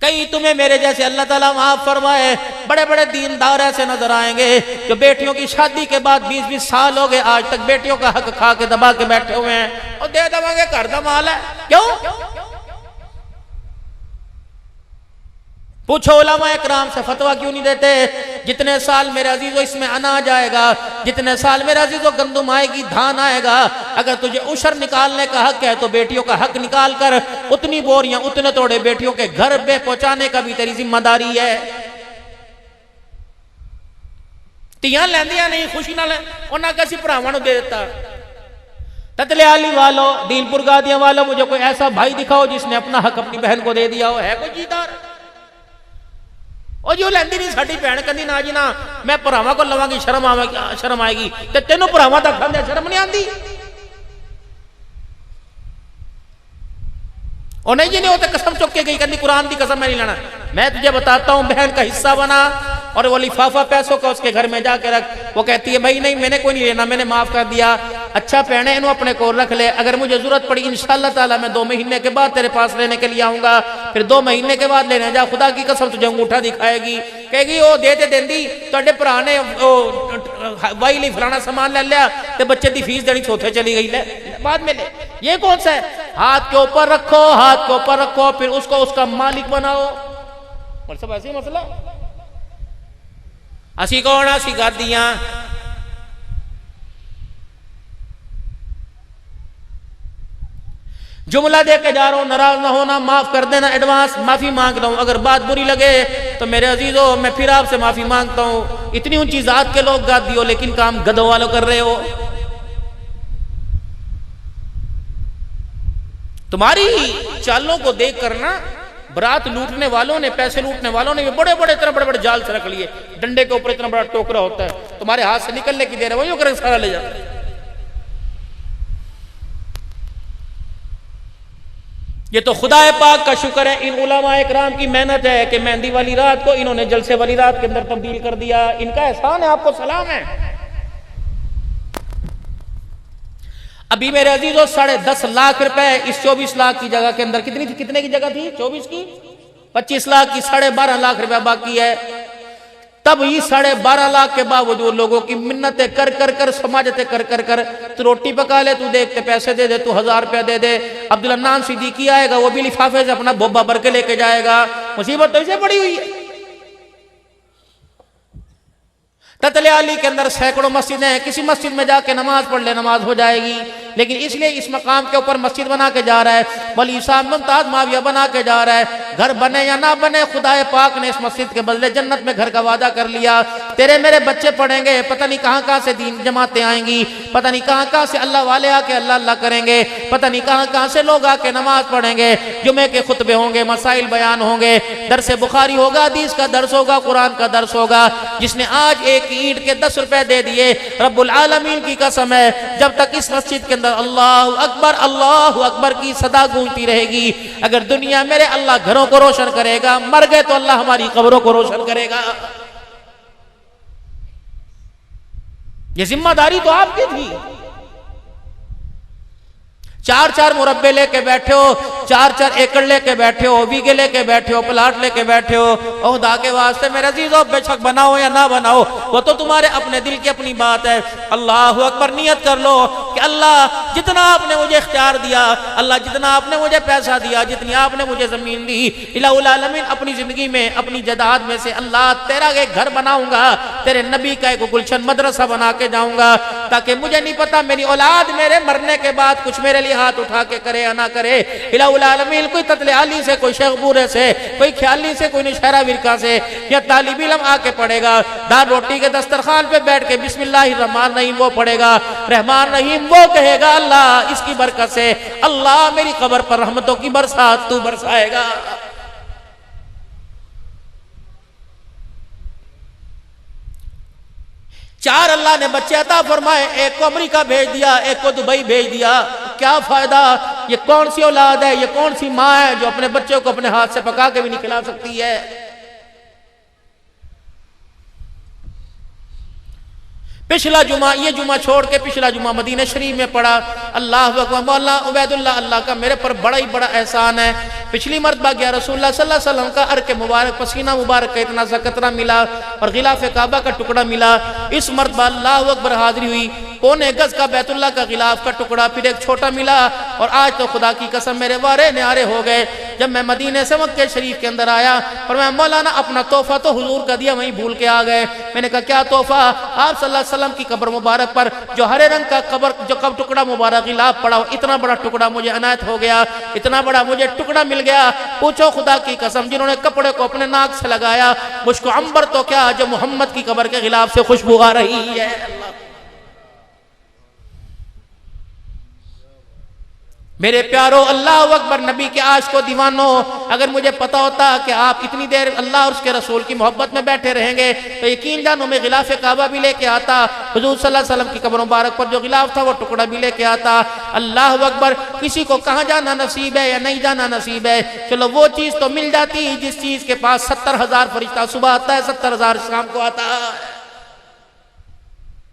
कई तुम्हें मेरे जैसे अल्लाह ताला माफ फरमाए बड़े बड़े दीनदार ऐसे नजर आएंगे जो बेटियों की शादी के बाद 20-20 साल हो गए आज तक बेटियों का हक खा के दबा के बैठे हुए हैं और दे दबाएंगे घर दमाल है। क्यों? पूछो उलमा इकराम से फतवा क्यों नहीं देते? जितने साल मेरे अजीजों इसमें अनाज आएगा, जितने साल मेरे अजीजों गंदुम आएगी, धान आएगा, अगर तुझे उशर निकालने का हक है तो बेटियों का हक निकाल कर उतनी बोरियां उतने तोड़े बेटियों के घर पे पहुंचाने का भी तेरी जिम्मेदारी है। तियां लैंदियां नहीं खुशी नाल उन्हें किसी भरावां नूं दे दिता। ततले आली वालों, दीनपुर गादियां वालों, मुझे कोई ऐसा भाई दिखाओ जिसने अपना हक अपनी बहन को दे दिया हो। है कोई जीदार? और जो लैंदी नहीं साडी भैन कहती ना जी ना मैं भरावां को लवांगी शर्म आएगी ते तेनों भरावां तक खांदे शर्म नहीं आती। और नहीं जी नहीं, वो तो कसम चुक के गई, कहती कुरान की कसम मैं नहीं लेना। मैं तुझे बताता हूं, बहन का हिस्सा बना और वो लिफाफा पैसों का उसके घर में जाके रख। वो कहती है भाई नहीं मैंने कोई नहीं लेना, मैंने माफ कर दिया। अच्छा पहने इन्हों अपने को रख ले, अगर मुझे जरूरत पड़ी इंशाअल्लाह ताला मैं 2 महीने के बाद तेरे पास लेने के लिए आऊंगा। फिर 2 महीने के बाद लेने जा, खुदा की कसम तुझे अंगूठा दिखाएगी, कहेगी वो दे देंदी तुहाडे भरा ने वाई ली फलाना सामान ले लिया ते बच्चे की फीस देनी चौथे चली गई, ले बाद में ले। ये कौन सा है? हाथ के ऊपर रखो, हाथ के ऊपर रखो, फिर उसको उसका मालिक बनाओ। सब ऐसी मसला असी कौन असी गादियां जुमला दे के जा रहा हूं, नाराज ना होना, माफ कर देना, एडवांस माफी मांग रहा हूं। अगर बात बुरी लगे तो मेरे अजीजों मैं फिर आपसे माफी मांगता हूं। इतनी ऊंची जात के लोग गादी हो लेकिन काम गधों वालों कर रहे हो। तुम्हारी चालों को देख कर ना बरात लूटने वालों ने, पैसे लूटने वालों ने बड़े बड़े इतना बड़े बड़े जाल से रख लिए, डंडे के ऊपर इतना बड़ा टोकरा होता है, तुम्हारे हाथ से निकलने की देर है वही कर सारा ले जाते हैं। ये तो खुदा पाक का शुक्र है, इन उलमा इकराम की मेहनत है कि मेहंदी वाली रात को इन्होंने जलसे वाली रात के अंदर तब्दील कर दिया। इनका एहसान है, आपको सलाम है। अभी मेरे अजीजों 10.5 लाख रुपए इस 24 लाख की जगह के अंदर कितनी थी, कितने की जगह थी? 24 की 25 लाख की 12.5 लाख रुपया बाकी है। तब ये 12.5 लाख के बावजूद लोगों की मिन्नतें कर कर कर समाजतें कर कर कर तू रोटी पका ले, तू देखते पैसे दे दे, तू 1000 रुपया दे दे। अब्दुल अन्नान सिद्दीकी आएगा, वो भी लिफाफे से अपना बोबा भर के लेके जाएगा। मुसीबत तो इसे पड़ी हुई है। ततले आली के अंदर सैकड़ों मस्जिदें हैं, किसी मस्जिद में जाके नमाज पढ़ ले नमाज हो जाएगी, लेकिन इसलिए इस मकाम के ऊपर मस्जिद बना के जा रहा है, वली साहब मुमताज माविया बना के जा रहा है। घर बने या ना बने, खुदाए पाक ने इस मस्जिद के बदले जन्नत में घर का वादा कर लिया। तेरे मेरे बच्चे पढ़ेंगे, पता नहीं कहां कहां से दीन जमातें आएंगी, पता नहीं कहां कहां से अल्लाह वाले आके अल्लाह अल्लाह करेंगे, पता नहीं कहां कहां से लोग आके नमाज पढ़ेंगे, जुमे के खुतबे होंगे, मसाइल बयान होंगे, दरसे बुखारी होगा, हदीस का दर्स होगा, कुरान का दर्स होगा। जिसने आज एक ईंट के 10 रुपए दे दिए, रब्बुल आलमीन की कसम है जब तक इस मस्जिद के अंदर अल्लाहु अकबर की सदा गूंजती रहेगी, अगर दुनिया मेरे अल्लाह घरों को रोशन करेगा, मर गए तो अल्लाह हमारी कब्रों को रोशन करेगा। ये जिम्मेदारी तो आपकी थी। 4-4 मुरब्बे लेके बैठे हो, 4-4 एकड़ लेके बैठे हो, बीघे लेके बैठे हो, प्लाट लेके बैठे हो। ओहदा के वास्ते मेरे अजीजों बेशक बनाओ या ना बनाओ, वो तो तुम्हारे अपने दिल की अपनी बात है। अल्लाह अकबर नियत कर लो कि अल्लाह जितना आपने मुझे इख्तियार दिया, अल्लाह जितना आपने मुझे पैसा दिया, जितनी आपने मुझे जमीन दी, इलाहुल आलमीन अपनी जिंदगी में अपनी जायदाद में से अल्लाह तेरा एक घर बनाऊंगा, तेरे नबी का एक गुलशन मदरसा बना के जाऊंगा, ताकि मुझे नहीं पता मेरी औलाद मेरे मरने के बाद कुछ मेरे लिए हाथ उठा के करे या ना करे। इलाहुल आलमीन कोई ततले आली से, कोई शेख बूरे से, कोई ख्याली से, कोई नशहरा विरका से या तालिब इल्म आके पढ़ेगा, दाल रोटी के दस्तरखान पे बैठ के बिस्मिल्लाहिर रहमान रहीम वो पढ़ेगा, रहमान रहीम वो कहेगा, अल्लाह इसकी बरकत से अल्लाह मेरी कब्र पर रहमतों की बरसात तू बरसाएगा। चार अल्लाह ने बच्चे अता फरमाए, एक को अमेरिका भेज दिया, एक को दुबई भेज दिया। क्या फायदा? ये कौन सी औलाद है, ये कौन सी माँ है जो अपने बच्चों को अपने हाथ से पका के भी नहीं खिला सकती है? पिछला जुमा, ये जुमा छोड़ के पिछला जुमा मदीना शरीफ में पढ़ा। अल्लाह अकबर। मौलाना उबैदुल्लाह, अल्लाह का मेरे पर बड़ा ही बड़ा एहसान है, पिछली मरतबा गया रसूलुल्लाह सल्लल्लाहु अलैहि वसल्लम का अर्क मुबारक, पसीना मुबारक का इतना सा कतरा मिला और गिलाफ काबा का टुकड़ा मिला। इस मरतबा अल्लाह अकबर हाजिरी हुई, पौने गज का बैतुल्लाह का गिलाफ का टुकड़ा, फिर एक छोटा मिला। और आज तो खुदा की कसम मेरे वारे न्यारे हो गए। जब मैं मदीने से मक्के शरीफ के अंदर आया और मैं मौलाना अपना तोहफा तो हुजूर का दिया वहीं भूल के आ गए। मैंने कहा क्या तोहफा? आप सल्लल्लाहु अलैहि वसल्लम की कब्र मुबारक पर जो हरे रंग का कब्र जो कब टुकड़ा मुबारक गिलाफ पड़ा, इतना बड़ा टुकड़ा मुझे अनायत हो गया, इतना बड़ा मुझे टुकड़ा मिल गया। पूछो खुदा की कसम, जिन्होंने कपड़े को अपने नाक से लगाया, मुझको अंबर तो क्या जो मोहम्मद की कब्र के गिलाफ से खुशबू आ रही है। मेरे प्यारो, अल्लाह अकबर, नबी के आशिको दीवानो, अगर मुझे पता होता कि आप इतनी देर अल्लाह और उसके रसूल की मोहब्बत में बैठे रहेंगे तो यकीन जानो मैं गिलाफ काबा भी लेके आता, हुजूर सल्लल्लाहु अलैहि वसल्लम की कब्र मुबारक पर जो गिलाफ था वो टुकड़ा भी लेके आता। अल्लाह अकबर। किसी को कहाँ जाना नसीब है या नहीं जाना नसीब है, चलो वो चीज़ तो मिल जाती जिस चीज़ के पास 70,000 फरिश्ता सुबह आता है, 70,000 शाम को आता है।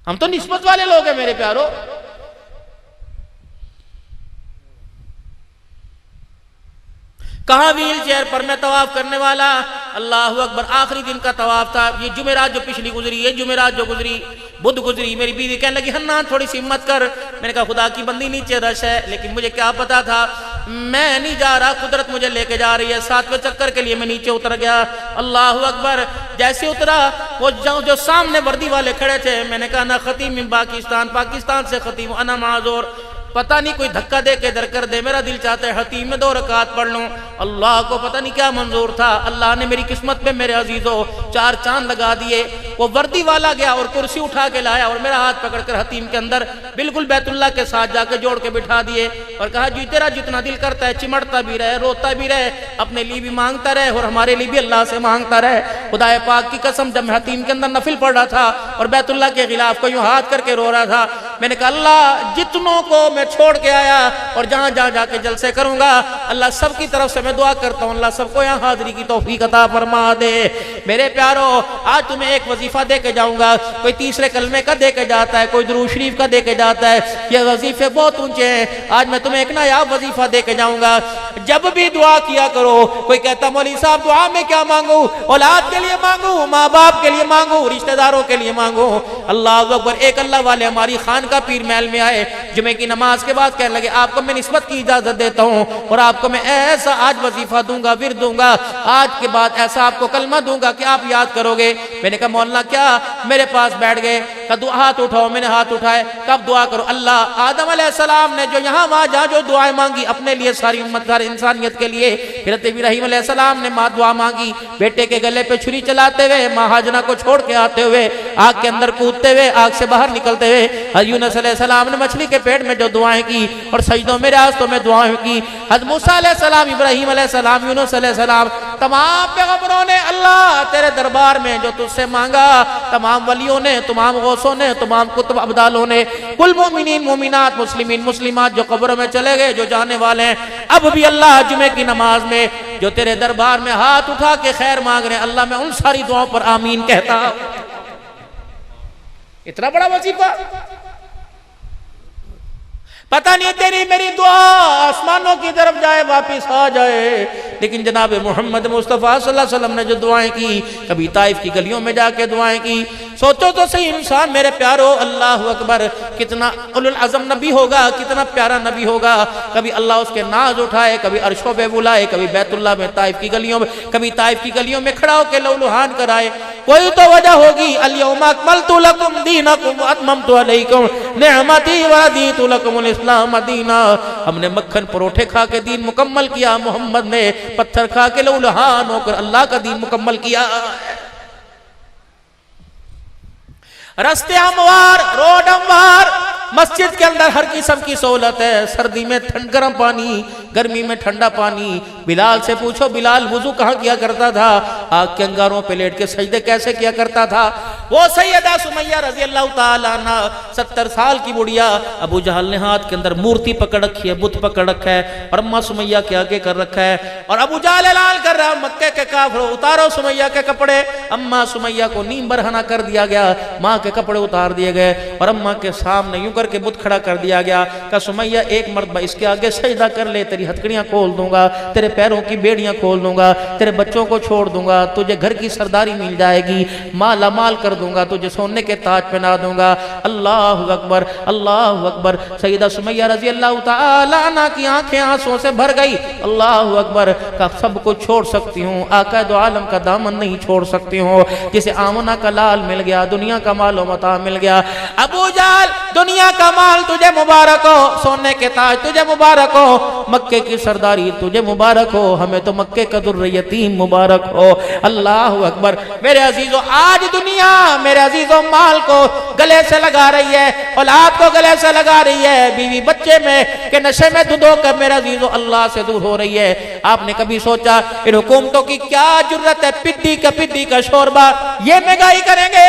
हम तो निस्बत वाले लोग हैं मेरे प्यारो। कहाँ व्हील चेयर पर मैं तवाफ करने वाला, अल्लाह अकबर। आखिरी दिन का तवाफ था, ये जुमेरात जो पिछली गुजरी, ये जुमेरात जो गुजरी, बुध गुजरी। मेरी बीवी कहने लगी हन्ना थोड़ी सी हिम्मत कर। मैंने कहा खुदा की बंदी नीचे रश है, लेकिन मुझे क्या पता था, मैं नहीं जा रहा, कुदरत मुझे लेके जा रही है। 7वें चक्कर के लिए मैं नीचे उतर गया। अल्लाह अकबर। जैसे उतरा वो जो सामने वर्दी वाले खड़े थे, मैंने कहा ना खतीम इन पाकिस्तान, पाकिस्तान से खतीम अना माजूर। पता नहीं कोई धक्का दे के दर कर दे, मेरा दिल चाहता है हतीम में 2 रकात पढ़ लूं। अल्लाह को पता नहीं क्या मंजूर था, अल्लाह ने मेरी किस्मत पे मेरे अजीजों 4 चांद लगा दिए। वो वर्दी वाला गया और कुर्सी उठा के लाया और मेरा हाथ पकड़कर हतीम के अंदर बिल्कुल बैतुल्लाह के साथ जाके जोड़ के बिठा दिए और कहा जी तेरा जितना दिल करता है चिमटता भी रहे, रोता भी रहे, अपने लिए भी मांगता रहे और हमारे लिए भी अल्लाह से मांगता रहे। खुदाए पाक की कसम, जब मैं हतीम के अंदर नफिल पढ़ रहा था और बैतुल्लाह के खिलाफ को यूं हाथ करके रो रहा था, मैंने कहा अल्लाह जितनों को मैं छोड़ के आया और जहां जहां जाके जलसे करूंगा, अल्लाह सबकी तरफ से मैं दुआ करता हूं, अल्लाह सबको यहाँ हाजिरी की तौफीक अता फरमा दे। मेरे प्यारो, आज तुम्हें एक वजीफा दे के जाऊंगा, कोई तीसरे कलमे का दे के जाता है, कोई दुरूद शरीफ का दे के जाता है, ये वजीफे बहुत ऊंचे हैं। आज मैं तुम्हें एक नायाब वजीफा दे के जाऊंगा। जब भी दुआ किया करो, कोई कहता मौलवी साहब दुआ में क्या मांगू, औलाद के लिए मांगू, माँ बाप के लिए मांगू, रिश्तेदारों के लिए मांगू। अल्लाह अकबर। एक अल्लाह वाले हमारी खान का पीर महल में आए, जुमे की नमाज के बाद कहने लगे आपको मैं निस्बत की इजाजत देता हूँ और आपको मैं ऐसा आज वजीफा दूंगा, विर्द दूंगा, आज के बाद ऐसा आपको कलमा दूंगा कि आप याद करोगे। मैंने कहा मौलाना क्या? मेरे पास बैठ गए, कहा हाथ उठाओ, मैंने हाथ उठाए, कब दुआ करो? अल्लाह आदम अलैहिस्सलाम ने जो यहाँ वहाँ जहाँ जो दुआएं मांगी अपने लिए, सारी उम्मत सारी इंसानियत के लिए, हज़रत इब्राहीम अलैहिस्सलाम ने माँ दुआ मांगी, बेटे के गले पे छुरी चलाते हुए, माँ हाजना को छोड़ के आते हुए, आग के अंदर कूदते हुए, आग से बाहर निकलते हुए, हज़रत यूनुस अलैहिस्सलाम ने मछली के पेट में जो दुआएं की और सजदों में रास्तों में दुआएं की, हज़रत मूसा अलैहिस्सलाम, इब्राहीम अलैहिस्सलाम, यूनुस अलैहिस्सलाम, तमाम पैगंबरों ने अल्लाह तेरे दरबार में जो तुझसे मांगा, तमाम वलियों ने, तमाम गौसों ने, तमाम कुतुब अब्दालों ने, कुल मोमिनीन मोमिनात, मुस्लिमीन मुस्लिमात जो कब्रों में चले गए, जो जाने वाले हैं, अब भी अल्लाह जुमे की नमाज में जो तेरे दरबार में हाथ उठा के खैर मांग रहे हैं, अल्लाह मैं उन सारी दुआओं पर आमीन कहता। इतना बड़ा वजीफा, पता नहीं तेरी मेरी दुआ आसमानों की तरफ जाए, वापिस आ जाए, लेकिन जनाब मोहम्मद मुस्तफ़ा सल्लल्लाहु अलैहि वसल्लम ने जो दुआएं की, कभी ताइफ की गलियों में जाके दुआएं की, सोचो तो सही इंसान मेरे प्यारो, अल्लाह अकबर, कितना उलुल अज़म नबी होगा, कितना प्यारा नबी होगा। कभी अल्लाह उसके नाज उठाए, कभी अर्शों पे बुलाए, कभी बैतुल्लाह में, ताइफ की गलियों में, कभी ताइफ की गलियों में खड़ा होकर लौलुहान कराए। कोई तो वजह होगी, अल-यौमा अकमलतु लकुम दीनकुम व अतममतु अलैकुम निअमती व रदीतु लकुमुल इस्लाम दीना। हमने मक्खन परोठे खा के दीन मुकम्मल किया, मोहम्मद ने पत्थर खा के लौलुहान होकर अल्लाह का दीन मुकम्मल किया। रास्ते हमवार, रोड हमवार, मस्जिद के अंदर हर किस्म की सहूलत है, सर्दी में गर्म पानी, गर्मी में ठंडा पानी। बिलाल से पूछो, बिलाल वुजू कहाँ किया करता था? आग के अंगारों पे लेट के सजदे कैसे किया करता था? वो सैयदा सुमैया रजी अल्लाह ताला अन्हा, 70 साल की बुढ़िया, अबू जहल ने हाथ के अंदर मूर्ति पकड़ रखी है, बुत पकड़ रखा है और अम्मा सुमैया के आगे कर रखा है और अबू जहल ऐलान कर रहा है मक्के के काफिर उतारो सुमैया के कपड़े। अम्मा सुमैया को नीम बरहना कर दिया गया, माँ के कपड़े उतार दिए गए और अम्मा के सामने यूं करके बुत खड़ा कर दिया गया। कहा सुमैया एक मर्तबा इसके आगे सजदा कर ले, तेरी हथकड़ियां खोल दूंगा, तेरे पैरों की बेड़ियां खोल दूंगा, तेरे बच्चों को छोड़ दूंगा, तुझे घर की सरदारी मिल जाएगी, माला माल कर दूंगा, तुझे सोने के ताज पहना दूंगा। अल्लाह अकबर, अल्लाह अकबर। सईदा सुमैया रजी अल्लाह तआला अन्हा की आंखें आंसुओं से भर गई। अल्लाह अकबर। का सब कुछ छोड़ सकती हूँ, आका दो आलम का दामन नहीं छोड़ सकती हूँ। जिसे आमना का लाल मिल गया, दुनिया का मालो मता मिल गया। अबू जाल दुनिया का माल तुझे मुबारक हो, सोने के ताज तुझे मुबारक हो, मक्के की सरदारी तुझे मुबारक हो, हमें तो मक्के का दुर्र यतीम मुबारक हो। अल्लाह अकबर। मेरे अजीजों आज दुनिया मेरे अजीजों माल को गले से लगा रही है, औलाद को गले से लगा रही है, बीवी बच्चे में के नशे में धुंधो कर मेरे अजीजों अल्लाह से दूर हो रही है। आपने कभी सोचा इन हुकूमतों की क्या जरूरत है, पिद्दी का शोरबा ये महंगाई करेंगे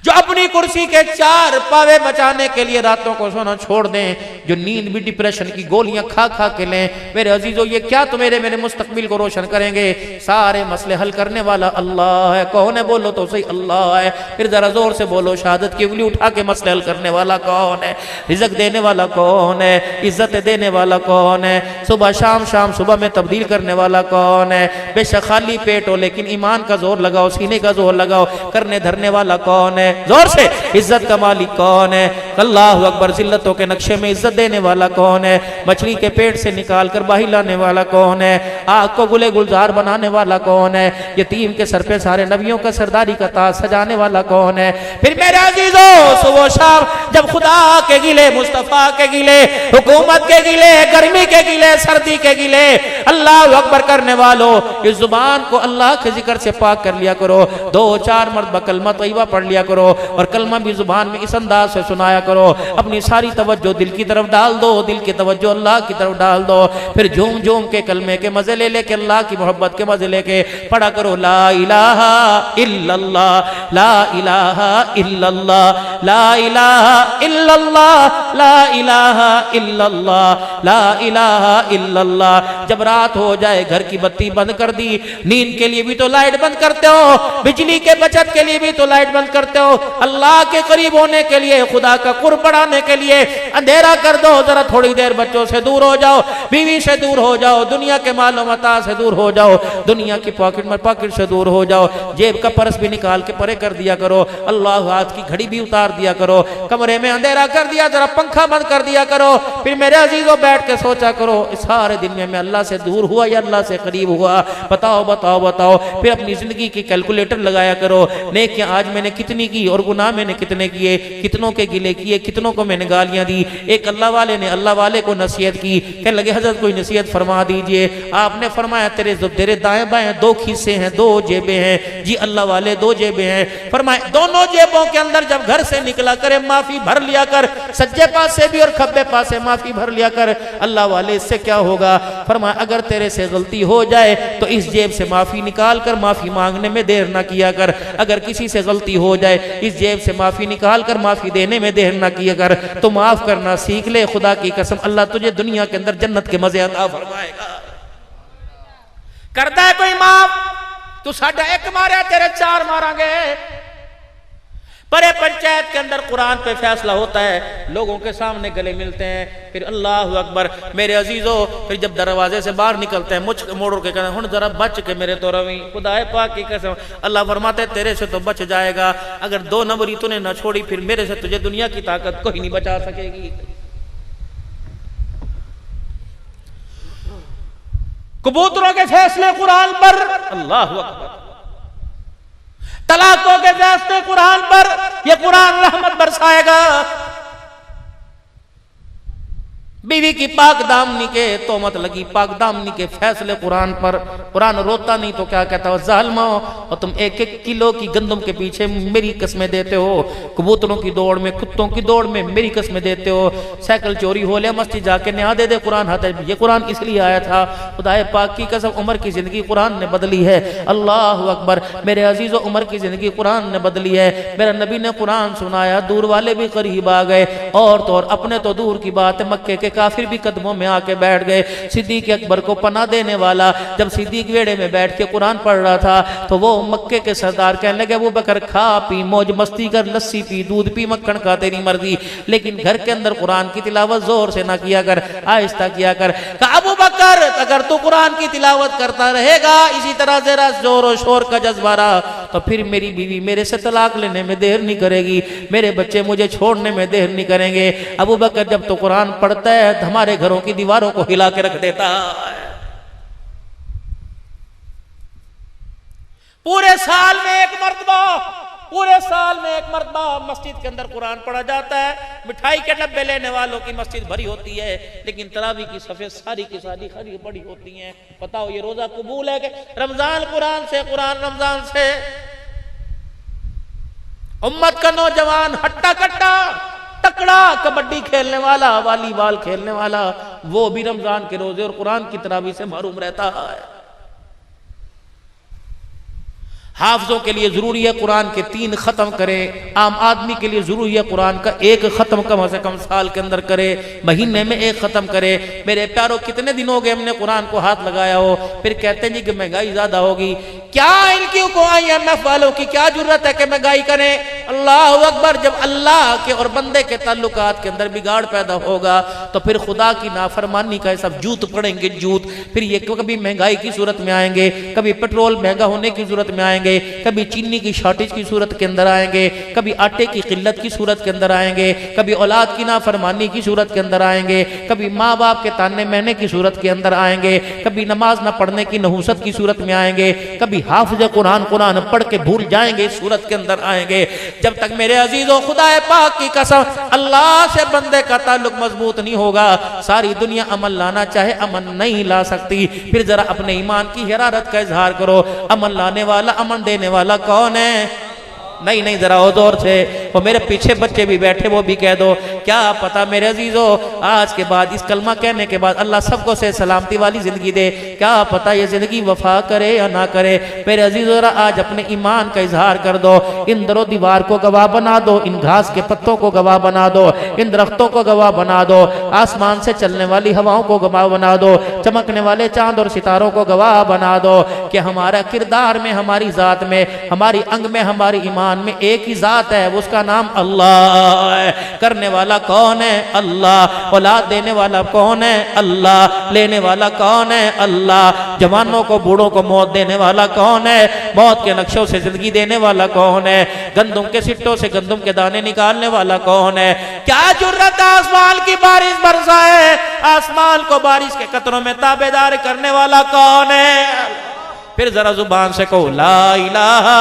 जो अपनी कुर्सी के चार पावे बचाने के लिए रातों को सोना छोड़ दें, जो नींद भी डिप्रेशन की गोलियां खा खा के लें। मेरे अजीजों ये क्या तो मेरे मुस्तकबिल को रोशन करेंगे? सारे मसले हल करने वाला अल्लाह है। कौन है? बोलो तो सही, अल्लाह है। फिर जरा जोर से बोलो, शहादत की उंगली उठा के मसले हल करने वाला कौन है? रिज़्क़ देने वाला कौन है? इज्जत देने वाला कौन है? सुबह शाम शाम सुबह में तब्दील करने वाला कौन है? बेशक खाली पेट हो लेकिन ईमान का जोर लगाओ, सीने का जोर लगाओ, करने धरने वाला कौन है? जोर से। इज्जत का मालिक कौन है? अल्लाह अकबर। जिल्लतों के नक्शे में इज्जत देने वाला कौन है? मछली के पेट से निकाल कर बाही लाने वाला कौन है? आग को गुले गुलजार बनाने वाला कौन है? यतीम के सर पे सारे नबियों का सरदारी का ताज सजाने वाला कौन है? फिर मेरे अजीजों सुबह शाम जब खुदा के गिले, मुस्तफा के गिले, हुकूमत के गिले, गर्मी के गिले, सर्दी के गिले, अल्लाह अकबर करने वालों इस जुबान को अल्लाह के जिक्र से पाक कर लिया करो। 2-4 मरतबा कलमा तैयबा पढ़ लिया करो और कलमा भी जुबान में इस अंदाज से सुनाया करो। अपनी सारी तवज्जो दिल की तरफ डाल दो, दिल की तवज्जो अल्लाह की तरफ डाल दो। फिर झूम झूम के कलमे के मजे ले लेके, अल्लाह की मोहब्बत के मजे लेके पढ़ा करो, ला इलाहा इल्लल्लाह, ला इलाहा इल्लल्लाह, ला इलाहा इल्लल्लाह, ला इलाहा इल्लल्लाह, ला इलाहा इल्लल्लाह। जब रात हो जाए घर की बत्ती बंद कर दी, नींद के लिए भी तो लाइट बंद करते हो, बिजली के बचत के लिए भी तो लाइट बंद करते हो, अल्लाह के करीब होने के लिए, खुदा का कुर्ब बढ़ाने के लिए अंधेरा कर दो। जरा थोड़ी देर बच्चों से दूर हो जाओ, बीवी से दूर हो जाओ, दुनिया के मालो मता से दूर हो जाओ, दुनिया की पॉकेट से दूर हो जाओ, जेब का पर्स भी निकाल के परे कर दिया करो, अल्लाह हाथ की घड़ी भी उतार दिया करो, कमरे में अंधेरा कर दिया, जरा पंखा बंद कर दिया करो। फिर मेरे अजीजों बैठ के सोचा करो, इस सारे दिन में मैं अल्लाह से दूर हुआ या अल्लाह से करीब हुआ? बताओ बताओ बताओ। फिर अपनी जिंदगी की कैलकुलेटर लगाया करो, नेकियां आज मैंने कितनी की और गुनाह मैंने कितने किए, कितनों के गिले किए, कितनों को मैंने गालियां दी। एक अल्लाह वाले ने अल्लाह वाले को नसीहत की, कहने लगे हजरत कोई नसीहत फरमा दीजिए। आपने फरमाया तेरे दाएं बाएं 2 खीसे हैं, 2 जेबें हैं। जी अल्लाह वाले 2 जेबें हैं। फरमाया दोनों जेबों के अंदर जब घर से निकला करे माफी भर लिया कर, सज्जे पास से भी और खब्बे पास से माफी भर लिया कर। अल्लाह वाले इससे क्या होगा? फरमाया अगर तेरे से गलती हो जाए तो इस जेब से माफी निकाल कर माफी मांगने में देर ना किया कर। अगर किसी से गलती हो जाए इस जेब से माफी निकाल कर माफी देने में देर ना किया कर, तो माफ करना सीख ले। खुदा की कसम अल्लाह तुझे दुनिया के अंदर जन्नत के मजे अता फरमाएगा। करता है कोई माफ? तू साडा 1 मारे तेरे 4 मारांगे। बड़े पंचायत के अंदर कुरान पे फैसला होता है, लोगों के सामने गले मिलते हैं, फिर अल्लाह अकबर। मेरे अजीजों फिर जब दरवाजे से बाहर निकलते हैं, मुझ मोड़ के कहते हैं जरा बच के मेरे तो रवि, खुदा पाक की कसम अल्लाह फरमाते तेरे से तो बच जाएगा। अगर 2 नंबरी तूने ना छोड़ी फिर मेरे से तुझे दुनिया की ताकत कोई नहीं बचा सकेगी। कबूतरों के फैसले कुरान पर, अल्लाह अकबर। तलाकों के फैसले कुरान पर, यह कुरान रहमत बरसाएगा। बीवी की पाक दामनी के तोहमत लगी, पाक दामनी के फैसले कुरान पर। कुरान रोता नहीं तो क्या कहता हो, जालिमो और तुम 1-1 किलो की गंदम के पीछे मेरी कस्में देते हो, कबूतरों की दौड़ में, कुत्तों की दौड़ में मेरी कस्में देते हो। साइकिल चोरी हो ले, मस्जिद जाके नया दे दे कुरान हाथ। ये कुरान इसलिए आया था, खुदाए पाक की कसम उमर की जिंदगी कुरान ने बदली है। अल्लाह अकबर। मेरे अजीजों उमर की जिंदगी कुरान ने बदली है। मेरा नबी ने कुरान सुनाया, दूर वाले भी करीब आ गए, और तो और अपने तो दूर की बात है, मक्के के काफिर भी कदमों में आके बैठ गए। सिद्दीक अकबर को पनाह देने वाला जब सिद्दीक वेड़े में बैठ के कुरान पढ़ रहा था तो वो मक्के के सरदार कहने लगे, अबू बकर खा पी मौज मस्ती कर, लस्सी पी, दूध पी, मक्खन खा, तेरी मर्जी, लेकिन घर के अंदर कुरान की तिलावत जोर से ना किया कर, आहिस्ता किया कर। कहा अबू बकर अगर तू कुरान की तिलावत करता रहेगा इसी तरह जरा जोर और शोर का जज्बा रहा तो फिर मेरी बीवी मेरे से तलाक लेने में देर नहीं करेगी, मेरे बच्चे मुझे छोड़ने में देर नहीं करेंगे। अबू बकर जब तो कुरान पढ़ता है हमारे घरों की दीवारों को हिला के रख देता है। पूरे साल में एक मरतबा मस्जिद के अंदर कुरान पढ़ा जाता है। मिठाई के डब्बे लेने वालों की मस्जिद भरी होती है लेकिन तरावी की सफे सारी की सारी खड़ी पड़ी होती हैं। बताओ ये रोजा कबूल है कि रमजान कुरान से, कुरान रमजान से? उम्मत का नौजवान हट्टा कट्टा तकड़ा कबड्डी खेलने वाला, वॉलीबॉल खेलने वाला, वो भी रमजान के रोजे और कुरान की तरावी से महरूम रहता है। हाफिजों के लिए जरूरी है कुरान के 3 खत्म करें, आम आदमी के लिए जरूरी है कुरान का 1 खत्म कम से कम साल के अंदर करे, महीने में 1 खत्म करे। मेरे प्यारों कितने दिन हो गए हमने कुरान को हाथ लगाया हो, फिर कहते हैं जी कि महंगाई ज्यादा होगी। क्या इनकी को IMF वालों की क्या जरूरत है कि महंगाई करें? अल्लाह अकबर। जब अल्लाह के और बंदे के ताल्लुकात के अंदर बिगाड़ पैदा होगा तो फिर खुदा की नाफरमानी का सब जूत पड़ेंगे जूत। फिर ये कभी महंगाई की सूरत में आएंगे, कभी पेट्रोल महंगा होने की सूरत में आएंगे, कभी चीनी की शॉर्टेज की सूरत के अंदर आएंगे, कभी आटे की किल्लत की सूरत के अंदर आएंगे, कभी औलाद की नाफरमानी की सूरत के अंदर आएंगे, कभी माँ बाप के ताने महने की सूरत के अंदर आएंगे, कभी नमाज न पढ़ने की नहुसत की सूरत में आएंगे, कभी हाफिज कुरान पढ़ के भूल जाएंगे इस सूरत के अंदर आएंगे। जब तक मेरे अजीजों खुदा पाक की कसम अल्लाह से बंदे का ताल्लुक मजबूत नहीं होगा, सारी दुनिया अमन लाना चाहे अमन नहीं ला सकती। फिर जरा अपने ईमान की हरारत का इजहार करो। अमन लाने वाला, अमन देने वाला कौन है? नहीं जरा और जोर से। वो मेरे पीछे बच्चे भी बैठे वो भी कह दो। क्या पता मेरे अजीजों आज के बाद इस कलमा कहने के बाद अल्लाह सबको से सलामती वाली जिंदगी दे। क्या पता ये जिंदगी वफा करे या ना करे। मेरे अजीजों जरा आज अपने ईमान का इजहार कर दो। इन दरो दीवार को गवाह बना दो, इन घास के पत्तों को गवाह बना दो, इन दरख्तों को गवाह बना दो, आसमान से चलने वाली हवाओं को गवाह बना दो, चमकने वाले चांद और सितारों को गवाह बना दो कि हमारा किरदार में, हमारी जात में, हमारी अंग में, हमारी ईमान में एक ही जात है, उसका नाम अल्लाह है। करने वाला कौन है? अल्लाह। औलाद देने वाला कौन है? अल्लाह। लेने वाला कौन है? अल्लाह। जवानों को बूढ़ों को मौत देने वाला कौन है? मौत के नक्शों से जिंदगी देने वाला कौन है? गंदुम के सिट्टों से गंदुम के दाने निकालने वाला कौन है? क्या जुर्रत आसमान की बारिश बरसाए, आसमान को बारिश के कतरों में ताबेदार करने वाला कौन है? फिर जरा जुबान से कहो ला इलाहा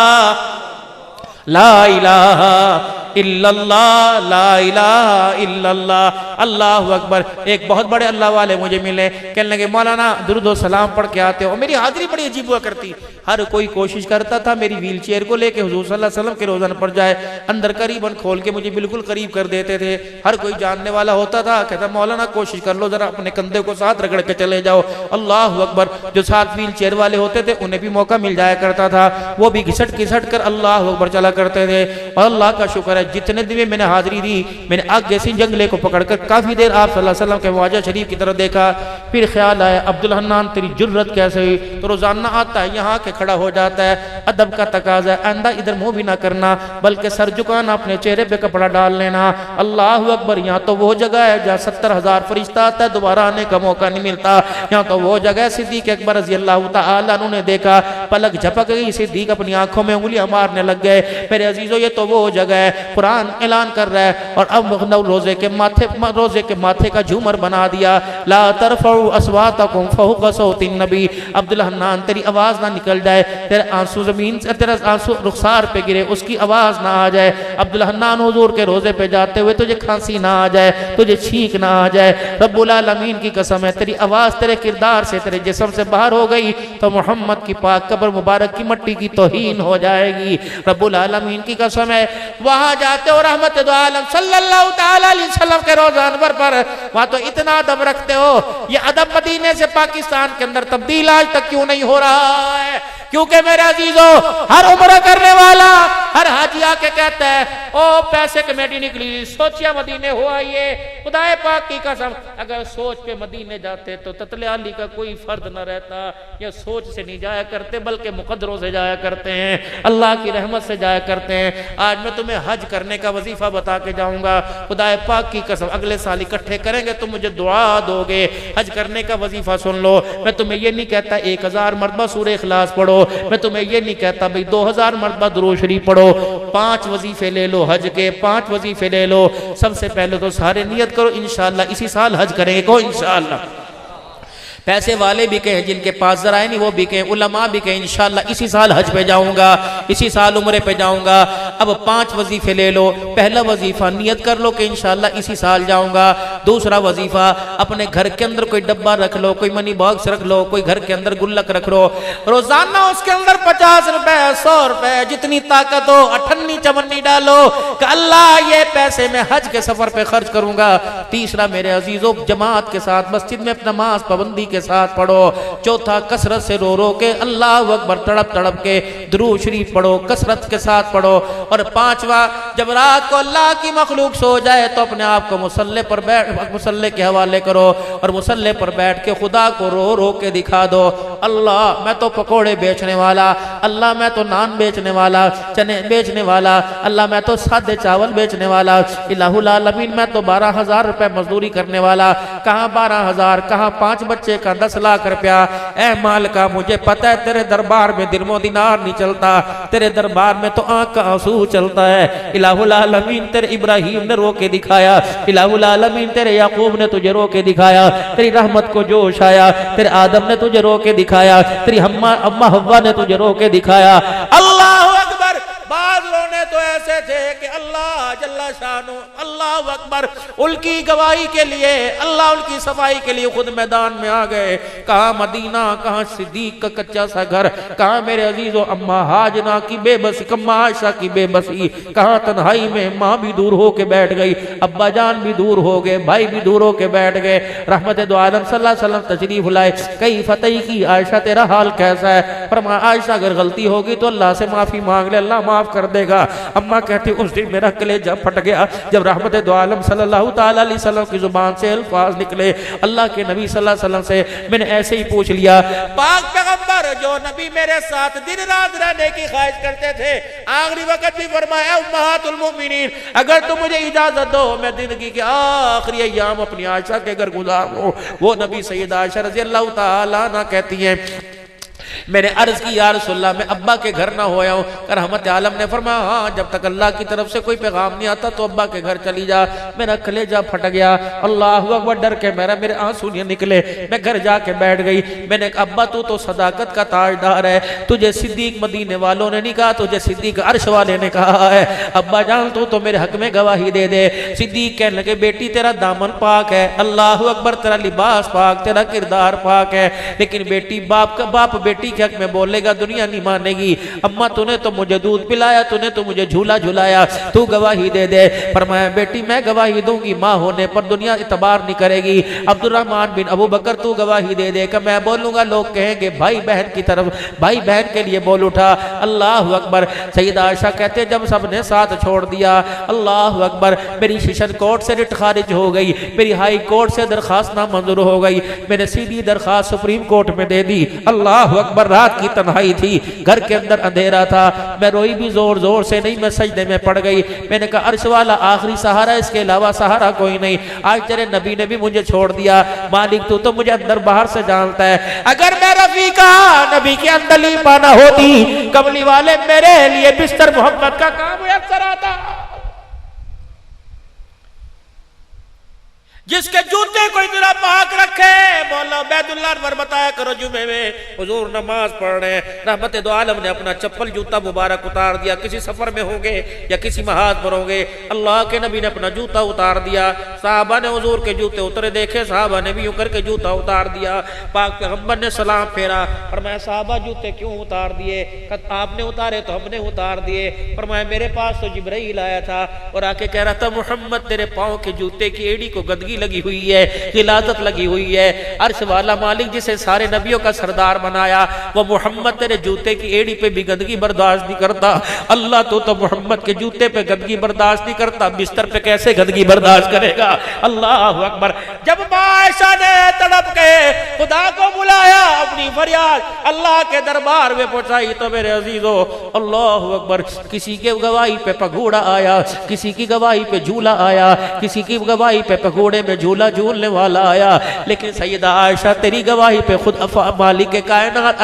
इल्लल्लाह, ला इलाहा इल्लल्लाह। अल्लाहु अकबर। एक बहुत बड़े अल्लाह वाले मुझे मिले, कहने लगे मौलाना दुरूद व सलाम पढ़ के आते हो। मेरी हाजिरी बड़ी अजीब हुआ करती, हर कोई कोशिश करता था मेरी व्हील चेयर को लेके हुजूर सल्लल्लाहु अलैहि वसल्लम के रोजाना पड़ जाए। अंदर करीबन खोल के मुझे बिल्कुल करीब कर देते थे। हर कोई जानने वाला होता था, कहता मौलाना कोशिश कर लो, जरा अपने कंधे को साथ रगड़ के चले जाओ। अल्लाहु अकबर। जो साथ व्हील चेयर वाले होते थे उन्हें भी मौका मिल जाया करता था, वो भी घिसट घिसट कर अल्लाहु अकबर चला करते थे। और अल्लाह का शुक्र है जितने दिन में मैंने हाजिरी दी, मैंने आग जैसी जंगले को पकड़कर काफी देर आप सल्लल्लाहु अलैहि वसल्लम के वाजा शरीफ की तरफ देखा। फिर ख्याल आया अब्दुल हन्नान तेरी जुर्रत कैसे हुई? तो रोजाना आता है यहाँ के खड़ा हो जाता है, अदब का तकाजा है, आंदा इधर मुंह भी ना करना बल्कि सर झुकाना, अपने चेहरे पे कपड़ा डाल लेना। अल्लाह अकबर। यहाँ तो वो जगह है जहाँ 70,000 फरिश्ता आता है, दोबारा आने का मौका नहीं मिलता। यहाँ तो वो जगह है सिद्दीक अकबर रज़ी अल्लाह तआला अन्हु ने देखा, पलक झपक गई, सिद्दीक अपनी आंखों में उंगलियां मारने लग गए। मेरे अजीजों ये तो वो जगह है, कुरान ऐलान कर रहा है। और अब रोजे के माथे का झूमर बना दिया। ला तरफउ अस्वातकुम फौqa सौतिन नबी। अब्दुल हन्नान तेरी आवाज ना निकल जाए, तेरे आंसू जमीन से, तेरा आंसू रुखसार पे गिरे, उसकी आवाज ना आ जाए। अब्दुल हन्नान हुजूर के रोजे पे जाते हुए तुझे खांसी ना आ जाए, तुझे छींक ना आ जाए। रब्बुल आलमीन की कसम है तेरी आवाज तेरे किरदार से, तेरे जिस्म से बाहर हो गई तो मोहम्मद की पाक कब्र मुबारक की मट्टी की तौहीन हो जाएगी। रब्बुल आलमीन की कसम है वहां जाते हो रहमत दो आलम सल्लल्लाहु ताला अलैहि वसल्लम के रोज़ा अनवर पर, वहां तो इतना अदब रखते हो। ये अदब मदीने से पाकिस्तान के अंदर तब्दील आज तक क्यों नहीं हो रहा है? क्योंकि मेरे अजीजों, हर उम्र करने वाला हर हाजी आके कहता है ओ पैसे कमेटी निकली, सोचिया मदीने हो आइए। खुदाए पाक की कसम, अगर सोच पे मदीने जाते तो ततल्याली का कोई फर्द न रहता। या सोच से नहीं जाया करते बल्कि मुकद्दरों से जाया करते हैं, अल्लाह की रहमत से जाया करते हैं। आज मैं तुम्हें हज करने का वजीफा बता के जाऊंगा। खुदाए पाक की कसम, अगले साल इकट्ठे करेंगे, तुम मुझे दुआ दोगे। हज करने का वजीफा सुन लो। मैं तुम्हें ये नहीं कहता 1000 मरतबा सूरह इखलास पढ़ो, मैं तुम्हें ये नहीं कहता भाई 2000 मरतबा दुरूद शरीफ पढ़ो। 5 वजीफे ले लो हज के, 5 वजीफे ले लो। सबसे पहले तो सारे नियत करो इंशाअल्लाह इसी साल हज करेंगे, को इंशाअल्लाह। पैसे वाले भी कहें, जिनके पास जरा नहीं वो भी कहें, उलमा भी कहें इंशाअल्लाह इसी साल हज पे जाऊंगा, इसी साल उम्रे पे जाऊंगा। अब 5 वजीफे ले लो। पहला वजीफा नियत कर लो कि इंशाअल्लाह इसी साल जाऊंगा। दूसरा वजीफा, अपने घर के अंदर कोई डब्बा रख लो, कोई मनी बॉक्स रख लो, कोई घर के अंदर गुल्लक रख लो। रोजाना उसके अंदर 50 रुपए 100 रुपए जितनी ताकत हो अठन्नी चवन्नी डालो कि अल्लाह ये पैसे मैं हज के सफर पे खर्च करूंगा। तीसरा मेरे अजीजों, जमात के साथ मस्जिद में नमाज पाबंदी के साथ पढ़ो। चौथा, कसरत से रो रो के अल्लाह अकबर तड़प तड़प के दुरूद शरीफ पढ़ो, कसरत के साथ पढ़ो। और 5वां, जब रात को अल्लाह की मखलूक सो जाए तो अपने आप को मुसल्ले पर बैठ, मुसल्ले के हवाले करो और मुसल्ले पर बैठ के खुदा को रो रो के दिखा दो, अल्लाह मैं तो पकोड़े बेचने वाला, अल्लाह मैं तो नान बेचने वाला, चने बेचने वाला, अल्लाह मैं तो सादे चावल बेचने वाला, इलाहुल आलमीन मैं तो 12,000 रुपए मजदूरी करने वाला। कहाँ 12,000, कहाँ 5 बच्चे का 10 लाख रुपया। ए मालिका, मुझे पता है तेरे दरबार में दिरमो दिनार नहीं चलता, तेरे दरबार में तो आंख का आंसू चलता है। इलाहुल आलमीन तेरे इब्राहिम ने रो के दिखाया, इलाहुल आलमीन तेरे याकूब ने तुझे रो के दिखाया, तेरी रहमत को जोश आया, तेरे आदम ने तुझे रो के दिखाया, तेरी अम्मा हव्वा ने तुझे रो के दिखाया। अल्लाह अकबर। बाद रोने तो ऐसे थे कि अल्लाह जल्ला शानो, अल्लाह अकबर, उनकी गवाही के लिए, अल्लाह उनकी सफाई के लिए खुद मैदान में आ गए। कहाँ मदीना, कहाँ सिद्दीक का कच्चा सा घर, कहाँ मेरे अजीजों अम्मा हाजना की बेबसी, अम्मा आयशा की बेबसी, कहाँ तन्हाई में माँ भी दूर हो के बैठ गई, अब्बा जान भी दूर हो गए, भाई भी दूर हो के बैठ गए। रहमत दो आलम सल्लल्लाहु अलैहि वसल्लम तशरीफ लाए। कई फतेह की, आयशा तेरा हाल कैसा है? फरमा आयशा अगर गलती होगी तो अल्लाह से माफी मांग ले, अल्लाह माफ कर देगा। अम्मा कहती उस दिन मेरा कलेजा फट गया जब रहमत दो आलम सल्लल्लाहु ताला अलैहि वसल्लम की जुबान से अल्फाज निकले। अल्लाह के नबी सल्लल्लाहु अलैहि वसल्लम से मैंने ऐसे ही पूछ लिया, पाक पैगंबर जो नबी मेरे साथ दिन रात रहने की ख्वाहिश करते थे, आखिरी वक्त भी फरमाया उम्महातुल मोमिनीन अगर तुम मुझे इजाजत दो मैं जिंदगी के आखिरी अय्याम अपनी आयशा के घर गुजारूं। वो नबी सैयदा आयशा रज़ी अल्लाह ताला अन्हा कहती है, मैंने अर्ज की या रसूलल्लाह मैं अब्बा के घर ना होया हूँ। रहमत आलम ने फरमाया हाँ, जब तक अल्लाह की तरफ से कोई पैगाम नहीं आता तो अब्बा के घर चली जा। मेरा कलेजा फट गया, अल्लाह अकबर, डर के मेरे आंसू नहीं निकले। मैं घर जाके बैठ गई। मैंने कहा अब्बा तू तो सदाकत का ताजदार है, तुझे सिद्दीक मदीने वालों ने नहीं कहा, तुझे सिद्दीक अर्श वाले ने कहा है। अब्बा जान तू तो मेरे हक में गवाही दे दे। सिद्दीक कहने लगे बेटी तेरा दामन पाक है, अल्लाह अकबर, तेरा लिबास पाक, तेरा किरदार पाक है, लेकिन बेटी बाप बेटी के हक में बोलेगा दुनिया नहीं मानेगी। अम्मा तूने तो मुझे दूध पिलाया, तूने तो मुझे झूला झुलाया, तू गवाही दे दे। फरमाया बेटी मैं गवाही दूंगी, माँ होने पर दुनिया इतबार नहीं करेगी। अब्दुर्रहमान बिन अबू बकर तू गवाही दे दे। कि मैं बोलूंगा लोग कहेंगे भाई बहन की तरफ, भाई बहन के लिए बोल उठा। अल्लाह अकबर। सैयदा आयशा कहते जब सबने साथ छोड़ दिया, अल्लाह अकबर, मेरी सेशन कोर्ट से रिट खारिज हो गई, मेरी हाई कोर्ट से दरखास्त नामंजूर हो गई, मैंने सीधी दरखास्त सुप्रीम कोर्ट में दे दी। अल्लाह अकबर। रात की तन्हाई थी, घर के अंदर अंधेरा था, मैं रोई भी जोर जोर से नहीं, मैं सजदे में पड़ गई। मैंने कहा अर्श वाला आखिरी सहारा, इसके अलावा सहारा कोई नहीं। आज तेरे नबी ने भी मुझे छोड़ दिया, मालिक तू तो मुझे अंदर बाहर से जानता है। अगर मैं रफीका नबी के अंदर ही पाना होती, कमली वाले मेरे लिए बिस्तर मोहब्बत का काम मुयस्सर आता। जिसके जूते को इतना पाक रखे, मौला बैदुल्लाह अनवर बताया करो जुमे में हुजूर नमाज पढ़ रहे हैं, रहमत दो आलम ने अपना चप्पल जूता मुबारक उतार दिया, किसी सफर में होंगे या किसी महाज पर होंगे, अल्लाह के नबी ने अपना जूता उतार दिया, साहबा ने हुजूर के जूते उतरे देखे, साहबा ने भी यूं करके जूता उतार दिया, पाक पैगंबर ने सलाम फेरा, फरमाया साहबा जूते क्यों उतार दिए? आपने उतारे तो हमने उतार दिए। फरमाया मेरे पास तो जिब्राइल आया था और आके कह रहा था मुहम्मद तेरे पाँव के जूते की एड़ी को गंदगी लगी हुई है, गिलाजत लगी हुई है, अर्श वाला मालिक जिसे सारे नबियों का सरदार बनाया वो मोहम्मद तेरे जूते की एड़ी पे भी गंदगी बर्दाश्त नहीं करता। अल्लाह तो मोहम्मद के जूते पे गंदगी बर्दाश्त नहीं करता, बिस्तर पे कैसे गंदगी बर्दाश्त करेगा? अल्लाह अकबर। जब आयशा ने तड़प के खुदा को बुलाया, अपनी फरियाद अल्लाह के दरबार में पहुंचाई तो मेरे अजीजों अल्लाह अकबर, किसी के गवाही पे पघोड़ा आया, किसी की गवाही पे झूला आया, किसी की गवाही पे पघोड़े में झूला झूलने वाला आया, लेकिन सैयदा आयशा तेरी गवाही पे खुद मालिक के कायनात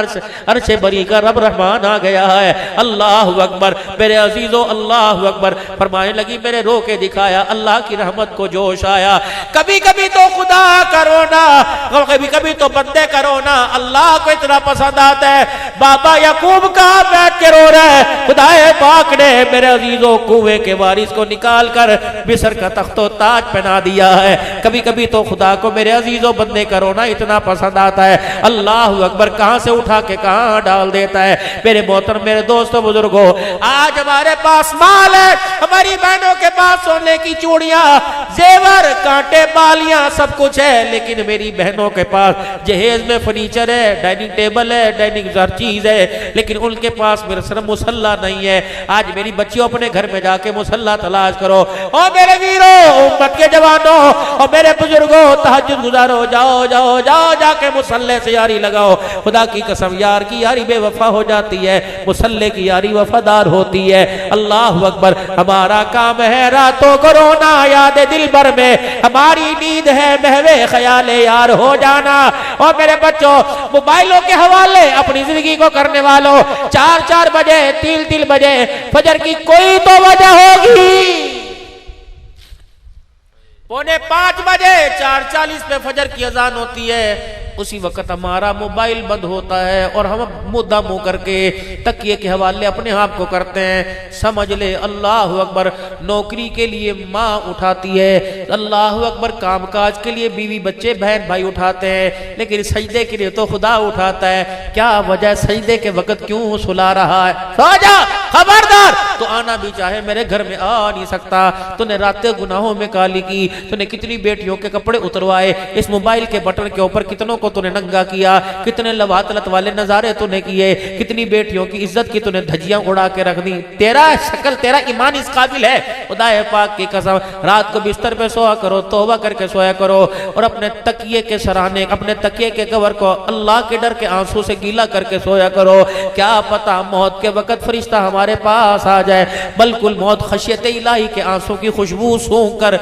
अर्श बरी का रब रहमान आ गया है। अल्लाह अकबर मेरे अजीजों अल्लाह अकबर। फरमाने लगी मैंने रो के दिखाया, अल्लाह की रहमत को जोश आया। कभी कभी तो खुदा करो ना, कभी कभी तो बंदे करो ना, अल्लाह को इतना पसंद आता है। बाबा याकूब कहाँ बैठ के रो रहा है, खुदाए पाक ने मेरे अजीजों कुएं के वारिस को निकाल कर मिस्र का तख्तो ताज पहना दिया है। कभी कभी तो खुदा को मेरे अजीजों बंदे करो ना इतना पसंद आता है। अल्लाह अकबर कहां से उठा के कहां डाल देता है। मेरे मोहतरम मेरे दोस्तों बुजुर्गों, आज हमारे पास माल है, हमारी बहनों के पास सोने की चूड़ियां, जेवर, कांटे, बालियां सब कुछ है, लेकिन मेरी बहनों के पास जहेज में फर्नीचर है, डाइनिंग टेबल है, डाइनिंग हर चीज है, लेकिन उनके पास मेरे सर मुसल्ला नहीं है। आज मेरी बच्चियों अपने घर में जाके मुसल्ला तलाश करो। और मेरे वीरों, उम्मत के जवानों और मेरे बुजुर्गों, तहज्जुद गुजारो, जाओ जाओ जाओ जाके मुसल्ले से यारी लगाओ। खुदा की कसम यार की यारी बेवफा हो जाती है, मुसल्ले की यारी वफादार होती है। अल्लाह अकबर। हमारा काम है रातों को रोना याद दिल भर में, हमारी नींद है महवे ख्याले यार हो जाना। और मेरे बच्चों, मोबाइलों के हवाले अपनी जिंदगी को करने वालों, 4-4 बजे 3-3 बजे फजर की कोई तो वजह होगी, 4:45 बजे 4:40 पे फजर की अजान होती है, उसी वक्त हमारा मोबाइल बंद होता है और हम मुद्दा मुंह करके तकिए के हवाले अपने आप को करते हैं। समझ ले अल्लाह अकबर, नौकरी के लिए माँ उठाती है, अल्लाह अकबर, कामकाज के लिए बीवी बच्चे बहन भाई उठाते हैं, लेकिन सजदे के लिए तो खुदा उठाता है। क्या वजह, सजदे के वक्त क्यों सुला रहा है? सो जा, खबरदार, तो आना भी चाहे मेरे घर में आ नहीं सकता। तूने रातें गुनाहों में काली की, तूने कितनी बेटियों के कपड़े उतरवाए, इस मोबाइल के बटन के ऊपर कितनों को तूने नंगा किया, कितने लवातलत वाले नजारे तूने किए, कितनी बेटियों की इज्जत की तूने धज्जियां उड़ा के रख दी। तेरा शक्ल, तेरा ईमान इस काबिल है? खुदाए पाक की कसम, रात को बिस्तर पे सोया करो, तौबा करके सोया करो और अपने तकिए के सराहने, अपने तकिए के कवर को अल्लाह के डर के आंसू से गीला करके सोया करो। क्या पता मौत के वक्त फरिश्ता हमारे पास आ जाए, बिल्कुल मौत खशियत इलाही के आंसू की खुशबू सूंघ कर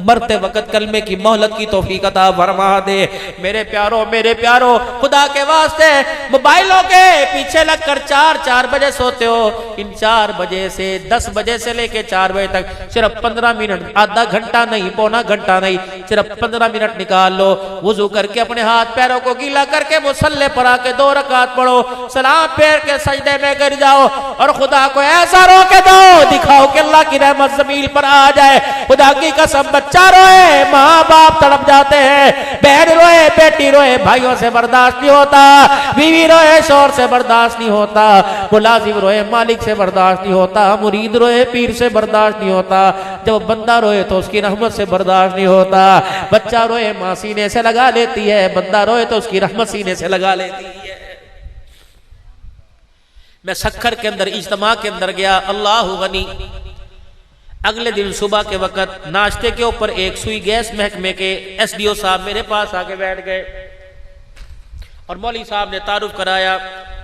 मरते वक्त कलमे की मोहलत की तौफीक अता फरमा दे। मेरे प्यारो, मेरे प्यारो, खुदा के वास्ते मोबाइलों के पीछे लगकर 4-4 बजे सोते हो, इन 4 बजे से 10 बजे से लेके 4 बजे तक सिर्फ 15 मिनट, आधा घंटा नहीं, पौना घंटा नहीं, सिर्फ 15 मिनट निकाल लो, वुजू करके अपने हाथ पैरों को गीला करके मुसल्ले पर आके 2 रकात पढ़ो, सलाम फेर के सजदे में गिर जाओ और खुदा को ऐसा रोके दो, दिखाओ कि अल्लाह की रहमत जमीन पर आ जाए। खुदा की कसम, बच्चा रोए, माँ बाप तड़प जाते हैं, बहन रोए, बेटी रोए, भाइयों से बर्दाश्त नहीं होता, बीवी रोए, शौहर से बर्दाश्त नहीं होता, मुलाजिम रोए, मालिक से बर्दाश्त नहीं होता, मुरीद रोए, पीर से बर्दाश्त नहीं होता, जब बंदा रोए तो उसकी रहमत से बर्दाश्त नहीं होता। बच्चा रोए माँ सीने से लगा लेती है, बंदा रोए तो उसकी रहमत सीने से लगा लेती है। मैं सखर के अंदर इज्तिमा के अंदर गया, अल्लाह गनी, अगले दिन सुबह के वक्त नाश्ते के ऊपर एक सुई गैस महकमे के SDO साहब मेरे पास आके बैठ गए और मौलवी साहब ने तारुफ कराया,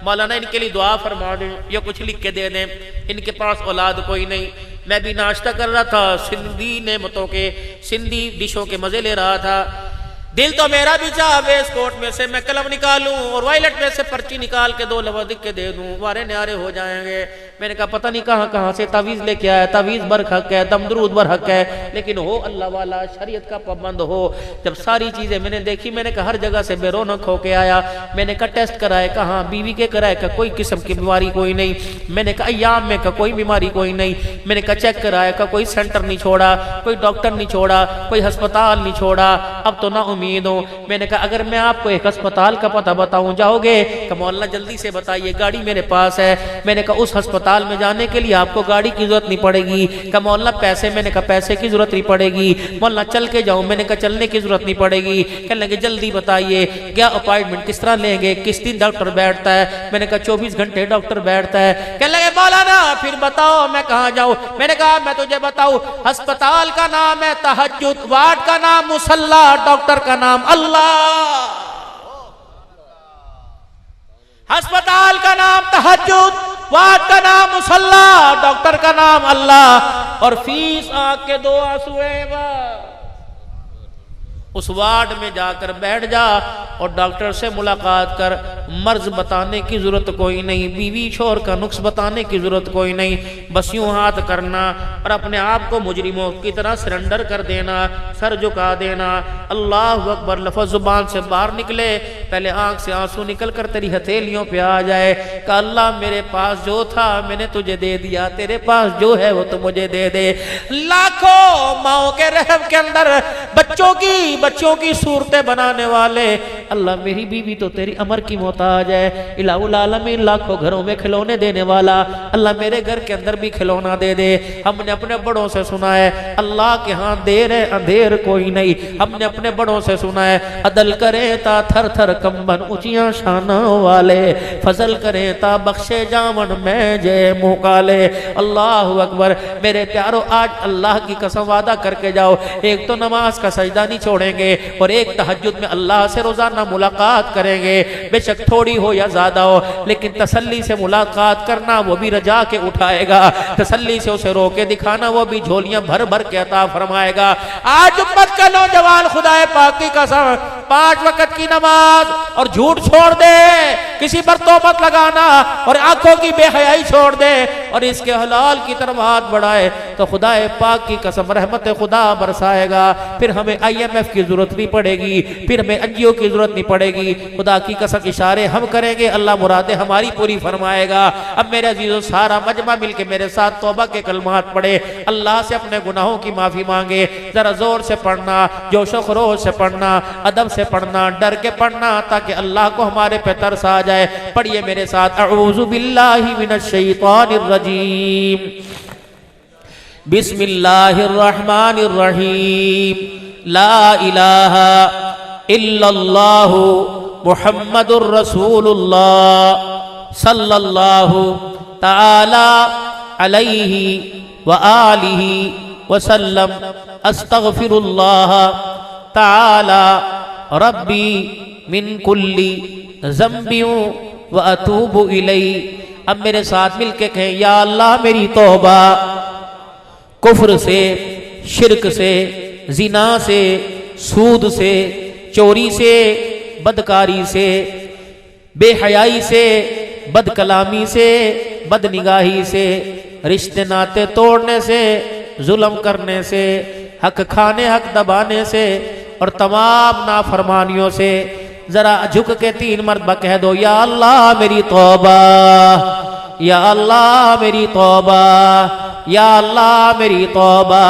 मौलाना इनके लिए दुआ फरमा दें या कुछ लिख के दे दें, इनके पास औलाद कोई नहीं। मैं भी नाश्ता कर रहा था, सिंधी नेमतों के, सिंधी डिशों के मजे ले रहा था। दिल तो मेरा भी चाह वेस्ट कोट में से मैं कलम निकालूं और वायलेट में से पर्ची निकाल के 2 लफ्ज़ लिख के दे दूं, वारे न्यारे हो जाएंगे। मैंने कहा पता नहीं कहाँ कहाँ से तावीज़ लेके आया, तावीज़ बरहक है, दमदरूद बरहक है, लेकिन हो अल्लाह वाला, शरीयत का पाबंद हो। जब सारी चीज़ें मैंने देखी, मैंने कहा हर जगह से बेरौनक होके आया। मैंने कहा टेस्ट कराए, कहाँ बीवी के कराए, का कोई किस्म की बीमारी कोई नहीं। मैंने कहा अय्याम में का कोई बीमारी कोई नहीं। मैंने कहा चेक कराया, का कोई सेंटर नहीं छोड़ा, कोई डॉक्टर नहीं छोड़ा, कोई अस्पताल नहीं छोड़ा। अब तो ना उम्मीद हो। मैंने कहा अगर मैं आपको एक अस्पताल का पता बताऊं जाओगे? कि मौलाना जल्दी से बताइए, गाड़ी मेरे पास है। मैंने कहा उस अस्पताल में जाने के लिए आपको गाड़ी की जरूरत नहीं पड़ेगी। कि मौलाना पैसे? मैंने कहा पैसे की जरूरत नहीं पड़ेगी। मौलाना चल के जाऊं? मैंने कहा चलने की जरूरत नहीं पड़ेगी। कहने लगे जल्दी बताइए क्या अपॉइंटमेंट किस तरह लेंगे, किस दिन डॉक्टर बैठता है? मैंने कहा 24 घंटे डॉक्टर बैठता है। कहने लगे मौलाना फिर बताओ मैं कहाँ जाऊं? मैंने कहा मैं तुझे बताऊं, अस्पताल का नाम है तहज्जुद, वार्ड का नाम मुसल्ला, डॉक्टर का नाम अल्लाह। अस्पताल का नाम तहज्जुद, वार्ड का नाम मुसल्ला, डॉक्टर का नाम अल्लाह। और फीस आंख के 2 आंसू है। उस वार्ड में जाकर बैठ जा और डॉक्टर से मुलाकात कर। मर्ज बताने की जरूरत कोई नहीं, बीवी शोर का नुक्स बताने की जरूरत कोई नहीं। बस यूं हाथ करना और अपने आप को मुजरिमों की तरह सरेंडर कर देना, सर झुका देना। अल्लाह अकबर लफ्ज़ जुबान से बाहर निकले, पहले आंख से आंसू निकल कर तेरी हथेलियों पे आ जाए। कि अल्लाह मेरे पास जो था मैंने तुझे दे दिया, तेरे पास जो है वो तो मुझे दे दे। लाखों माओ के रहम के अंदर बच्चों की सूरतें बनाने वाले अल्लाह, मेरी बीवी तो तेरी अमर की मोहताज है। इलाहुल आलमीन लाखों घरों में खिलौने देने वाला अल्लाह, मेरे घर के अंदर भी खिलौना दे दे। हमने अपने बड़ों से सुना है अल्लाह के यहाँ देर है अंधेर कोई नहीं। हमने अपने बड़ों से सुना है अदल करे ता थर थर कंबन ऊंचियां शानों वाले, फजल करे ता बख्शे जामन में जय मुँह काले। अल्लाह अकबर। मेरे प्यारो आज अल्लाह की कसम वादा करके जाओ, एक तो नमाज का सजदा नहीं छोड़ेंगे और एक तहज्जुद में अल्लाह से रोजाना मुलाकात करेंगे। बेशक थोड़ी हो या ज्यादा हो, लेकिन तसल्ली से मुलाकात करना वो भी रजा के उठाएगा, तसल्ली से उसे रो के दिखाना वो भी झोलियां भर भर के अता फरमाएगा। आज उम्मत का नौजवान खुदाए पाक की कसम 5 वक्त की नमाज और झूठ छोड़ दे, किसी पर तोहमत लगाना और आंखों की बेहयाई छोड़ दे और इसके हलाल की तरफ हाथ बढ़ाए तो खुदाए पाक की कसम रहमत खुदा बरसाएगा। फिर हमें IMF की जरूरत नहीं पड़ेगी, फिर हमें NGO की जरूरत नहीं पड़ेगी। खुदा की कसम इशारे हम करेंगे, अल्लाह मुरादें हमारी पूरी फरमाएगा। अब मेरे अजीजों सारा मजमा मिलके मेरे साथ तौबा के कलमात पढ़े, अल्लाह से अपने गुनाहों की माफी मांगे। जरा जोर से पढ़ना, जोशो खरोश से पढ़ना, अदब से पढ़ना, डर के पढ़ना ताकि अल्लाह को हमारे पे तरस आ जाए। पढ़िए मेरे साथ अऊज़ु बिल्लाहि मिनश शैतानिर रजीम, बिस्मिल्लाहिर रहमानिर रहीम, ला इलाहा इल्लल्लाहु मुहम्मदुर रसूलुल्लाह सल्लल्लाहु ताला अलैहि व आलिहि वसल्लम, अस्तगफिरुल्लाह ताला रब्बी मिन कुल्ली ज़ंबियों व अतूबु इलैहि। अब मेरे साथ मिलके कहें या अल्लाह मेरी तौबा कुफ्र से, शिरक से, जिना से, सूद से, चोरी से, बदकारी से, बेहयाई से, बदकलामी से, बदनिगाही से, रिश्ते नाते तोड़ने से, जुल्म करने से, हक खाने हक दबाने से और तमाम नाफरमानियों से। जरा झुक के 3 मरतबा कह दो या अल्लाह मेरी तौबा, या अल्लाह मेरी तौबा, या अल्लाह मेरी तौबा।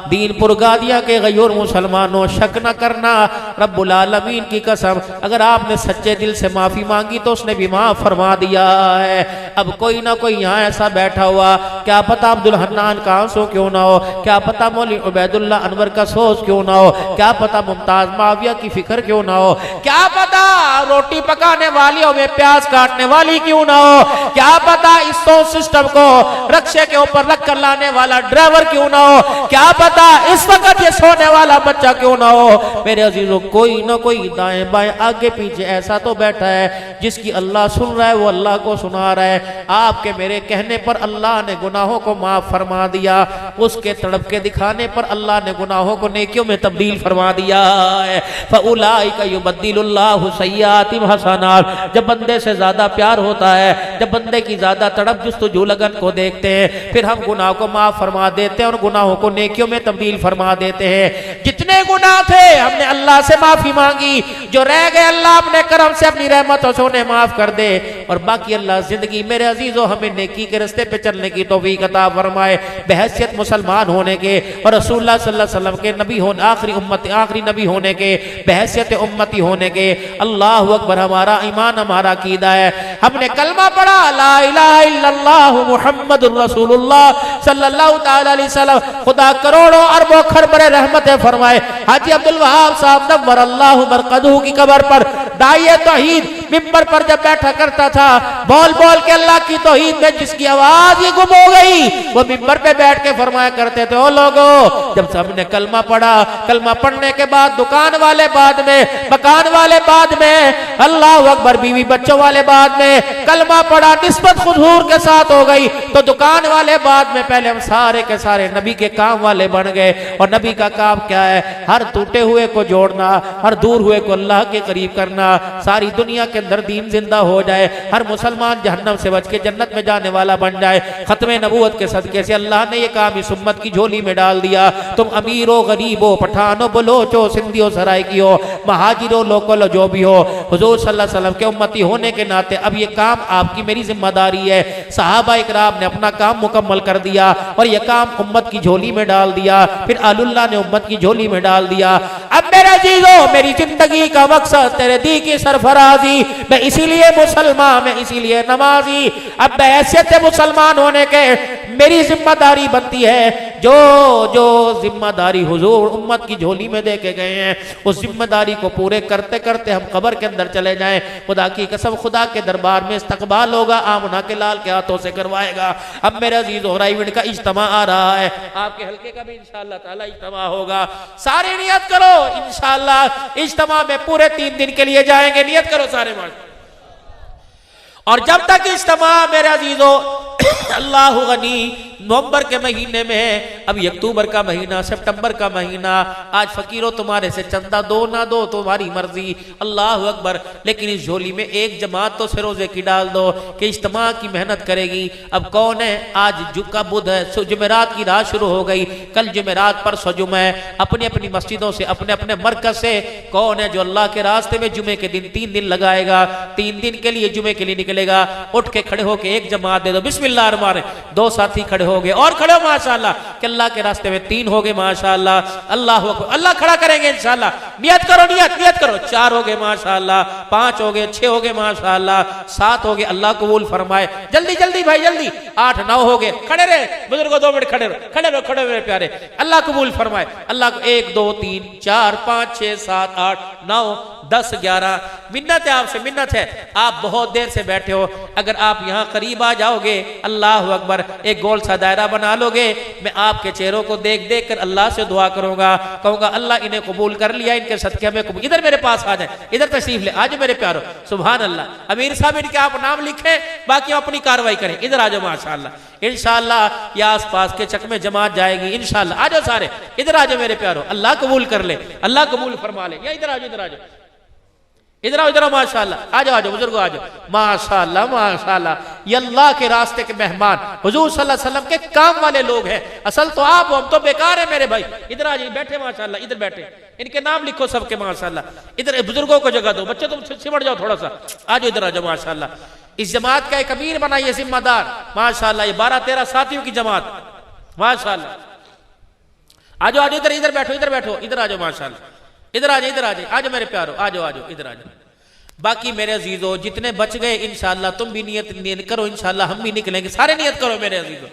दीन पुरगादिया के गयूर मुसलमानों शक न करना, रब्बुल आलमीन की कसम अगर आपने सच्चे दिल से माफी मांगी तो उसने भी माफ फरमा दिया है। अब कोई ना कोई यहाँ ऐसा बैठा हुआ, क्या पता अब्दुल हन्नान का आंसू क्यों ना हो, क्या पता मौलवी उबैदुल्लाह अनवर का सोच क्यों ना हो, क्या पता मुमताज माविया की फिक्र क्यों ना हो, क्या पता रोटी पकाने वाली और वे प्याज काटने वाली क्यों ना हो, क्या पता इस सोच सिस्टम को रक्शे के ऊपर रख कर लाने वाला ड्राइवर क्यों ना हो, क्या पता इस वक्त ये सोने वाला बच्चा क्यों ना हो। मेरे अजीजों कोई ना कोई दाएं बाएं आगे पीछे ऐसा तो बैठा है जिसकी अल्लाह सुन रहा है, वो अल्लाह को सुना रहा है। आपके मेरे कहने पर अल्लाह ने गुनाहों को माफ फरमा दिया, उसके तड़प के दिखाने पर अल्लाह ने गुनाहों को नेकियों में तब्दील फरमा दिया है। फउलाइका युबद्दिलुल्लाहु सय्यातिहिम हसनात। जब बंदे से ज्यादा प्यार होता है, जब बंदे की ज्यादा तड़प जुस्तजू लगन को देखते हैं, फिर हम गुनाह को माफ फरमा देते हैं और गुनाहों को नेकियों में तब्दील फरमा देते हैं। जितने गुनाह थे हमने अल्लाह से माफी मांगी, जो रह गए अल्लाह अपने करम से अपनी रहमतों से उन्हें माफ कर दे, और बाकी अल्लाह जिंदगी मेरे अजीजों हमें नेकी के रास्ते पे चलने की तौफीक अता फरमाए, बहैसियत मुसलमान होने के और रसूलुल्लाह सल्लल्लाहु अलैहि वसल्लम के नबी होने, आखिरी नबी होने के, बहैसियत उम्मती होने के। अल्लाहु अकबर। हमारा ईमान, हमारा अकीदा है, हमने कलमा पढ़ा ला इलाहा इल्लल्लाह मुहम्मदुर रसूलुल्लाह सल्लल्लाहु तआला अलैहि वसल्लम। खुदा करोड़ों अरबों खरबरे रहमतें फरमाए हाजी अब्दुल वहाब साहब नव्वर अल्लाहु मरकदहू की कब्र पर दाइए तौहीद मिंबर पर जब बैठा करता था, बोल बोल के अल्लाह की तौहीद में जिसकी आवाज ही गुम हो गई, वो मिंबर पे बैठ के फरमाया करते थे, ओ लोगों जब सबने कलमा पढ़ा, कलमा पढ़ने के बाद दुकान वाले बाद में, मकान वाले बाद में, अल्लाह अकबर बीवी बच्चों वाले बाद में, कलमा पढ़ा निस्बत हुजूर के साथ हो गई, तो दुकान वाले बाद में पहले हम सारे के सारे नबी के काम वाले बन गए। और नबी का काम क्या है? हर टूटे हुए को जोड़ना, हर दूर हुए को अल्लाह के करीब करना, सारी दुनिया के अंदर दीन जिंदा हो जाए, हर मुसलमान जहन्नम से बच के जन्नत में जाने वाला बन जाए। खत्मे नबूवत के सदके से अल्लाह ने ये काम इस उम्मत की झोली में डाल दिया। तुम अमीरो, गरीबो, पठानो, बलोचो, सिंधियो, सराइकियो, महाजिरो, लोकलो, जो भी हो, हुजूर सल्लल्लाहु अलैहि वसल्लम के उम्मती होने के नाते अब ये काम आपकी मेरी जिम्मेदारी है। सहाबा इकराम ने अपना काम मुकम्मल कर दिया और ये काम उम्मत की झोली में डाल दिया, फिर अल्लाह ने उम्मत की झोली में डाल दिया। अब मेरे अजीजों, मेरी जिंदगी का मकसद तेरे दी की सरफराजी, मैं इसीलिए मुसलमान, मैं इसीलिए नमाजी। अब बहैसियत मुसलमान होने के मेरी जिम्मेदारी बनती है, जो जो जिम्मेदारी हुजूर उम्मत की झोली में दे के गए हैं, उस जिम्मेदारी को पूरे करते करते हम कब्र के अंदर चले जाएं। खुदा की कसम, खुदा के दरबार में इस्तकबाल होगा, आमना के लाल के हाथों से करवाएगा। अब मेरे अजीज होरा इवेंट का इज्तिमा आ रहा है, आपके हल्के का भी इंशाअल्लाह ताला इज्तिमा होगा। सारे नियत करो, इंशाअल्लाह इज्तिमा में पूरे 3 दिन के लिए जाएंगे, नियत करो सारे मां। और जब तक इज्तिमा मेरे अजीजों अल्लाह गनी नवंबर के महीने में है, अब अक्टूबर का महीना, सितंबर का महीना, आज फकीरों तुम्हारे से चंदा दो ना दो तुम्हारी मर्जी, अल्लाह अकबर। लेकिन इस झोली में एक जमात तो रोजे की डाल दो कि इज्तिमा की मेहनत करेगी। अब कौन है? आज जुका बुध है, जुमेरात की रात शुरू हो गई, कल जुमेरात परसों जुमा है। अपनी अपनी मस्जिदों से, अपने अपने मरकज से कौन है जो अल्लाह के रास्ते में जुमे के दिन 3 दिन लगाएगा, 3 दिन के लिए जुमे के लिए निकलेगा? उठ के खड़े होके एक जमात दे दो, बिस्मिल्लाह रहमान रहीम। 2 साथी खड़े हो गए और खड़े हो माशाअल्लाह, कि अल्लाह के रास्ते में 3 हो गए माशाअल्लाह, अल्लाह अकबर। अल्लाह खड़ा करेंगे इंशाअल्लाह। नियत करो, नियत करो। 4 हो गए माशाअल्लाह, 5 हो गए, 6 हो गए माशाअल्लाह, 7 हो गए, अल्लाह कबूल फरमाए। जल्दी जल्दी भाई जल्दी, 8 9 हो गए। खड़े रहे बुजुर्गों, 2 मिनट खड़े रहो, खड़े रहो, खड़े मेरे प्यारे, अल्लाह कबूल फरमाए। अल्लाह को 1 2 3 4 5 6 7 8 9 10 11 मिन्नत है आपसे, मिन्नत है। आप बहुत देर से बैठे हो, अगर आप यहाँ करीब आ जाओगे, अल्लाह अकबर, एक गोल सा दायरा बना लोगे, मैं आपके चेहरों को देख देख कर अल्लाह से दुआ करूंगा, कहूंगा अल्लाह इन्हें कबूल कर लिया, इनके सदके में कबूल। इधर मेरे पास आ जाए, इधर तशरीफ ले, आज मेरे प्यारो, सुभान अल्लाह। अमीर साहब इनके आप नाम लिखें, बाकी हम अपनी कार्रवाई करें। इधर आ जाओ माशाअल्लाह, इंशाअल्लाह या आस पास के चक में जमात जाएगी इंशाअल्लाह। आ जाओ सारे, इधर आ जाओ मेरे प्यारो, अल्लाह कबूल कर ले, अल्लाह कबूल फरमा ले। या इधर आ जाओ, इधर आ जाओ, इधर आओ, इधर आओ माशाअल्लाह, आ जाओ बुजुर्गो, आ जाओ माशाअल्लाह माशाअल्लाह। ये अल्लाह के रास्ते के मेहमान, हुजूर सल्लल्लाहु अलैहि वसल्लम के काम वाले लोग हैं। असल तो आप हो, हम तो बेकार है मेरे भाई। इधर आ जाइए, बैठे माशाअल्लाह, इधर बैठे, इनके नाम लिखो सबके माशाअल्लाह। इधर बुजुर्गों को जगह दो, बच्चे तुम सिमट जाओ थोड़ा सा, आ जाओ, इधर आ जाओ माशाअल्लाह। इस जमात का एक अमीर बनाइए, जिम्मेदार माशाअल्लाह, ये 12 13 साथियों की जमात माशाअल्लाह। आ जाओ, इधर इधर बैठो, इधर बैठो, इधर आ जाओ माशाअल्लाह, इधर आ जाओ, इधर आ जाओ, आ जाओ मेरे प्यारो, आ जाओ, आ जाओ, इधर आ जाओ। बाकी मेरे अजीजों जितने बच गए इंशाअल्लाह तुम भी नियत करो, इंशाअल्लाह हम भी निकलेंगे, सारे नियत करो मेरे अजीजों।